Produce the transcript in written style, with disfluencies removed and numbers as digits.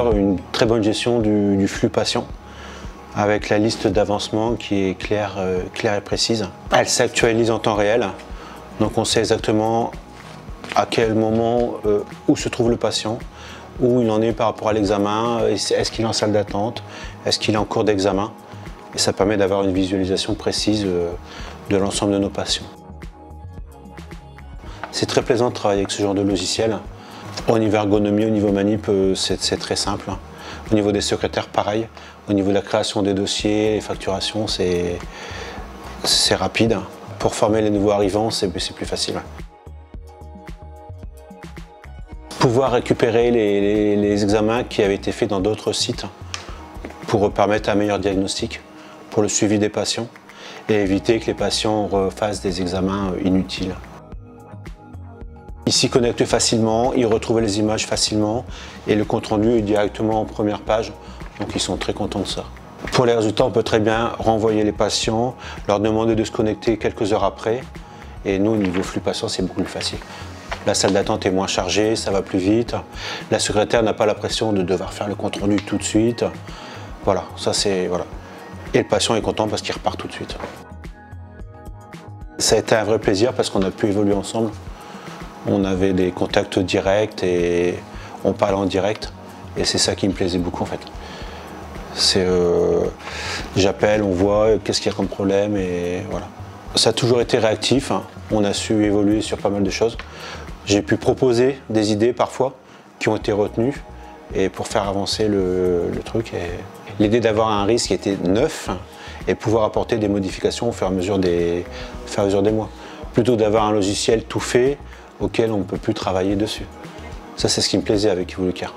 Evolucare une très bonne gestion du flux patient, avec la liste d'avancement qui est claire et précise. Elle s'actualise en temps réel, donc on sait exactement à quel moment, où se trouve le patient, où il en est par rapport à l'examen, est-ce qu'il est en salle d'attente, est-ce qu'il est en cours d'examen. Et ça permet d'avoir une visualisation précise de l'ensemble de nos patients. C'est très plaisant de travailler avec ce genre de logiciel. Au niveau ergonomie, au niveau manip, c'est très simple. Au niveau des secrétaires, pareil. Au niveau de la création des dossiers, les facturations, c'est rapide. Pour former les nouveaux arrivants, c'est plus facile. Pouvoir récupérer les examens qui avaient été faits dans d'autres sites pour permettre un meilleur diagnostic, pour le suivi des patients et éviter que les patients refassent des examens inutiles. Ils s'y connectent facilement, ils retrouvent les images facilement et le compte rendu est directement en première page, donc ils sont très contents de ça. Pour les résultats, on peut très bien renvoyer les patients, leur demander de se connecter quelques heures après et nous, au niveau flux patient, c'est beaucoup plus facile. La salle d'attente est moins chargée, ça va plus vite. La secrétaire n'a pas la pression de devoir faire le compte rendu tout de suite. Voilà, ça c'est... Voilà. Et le patient est content parce qu'il repart tout de suite. Ça a été un vrai plaisir parce qu'on a pu évoluer ensemble. On avait des contacts directs et on parlait en direct. Et c'est ça qui me plaisait beaucoup en fait. C'est j'appelle, on voit qu'est-ce qu'il y a comme problème et voilà. Ça a toujours été réactif, hein. On a su évoluer sur pas mal de choses. J'ai pu proposer des idées parfois qui ont été retenues et pour faire avancer le truc. L'idée d'avoir un risque qui était neuf et pouvoir apporter des modifications au fur et à mesure des mois. Plutôt d'avoir un logiciel tout fait auquel on ne peut plus travailler dessus. Ça, c'est ce qui me plaisait avec Evolucare.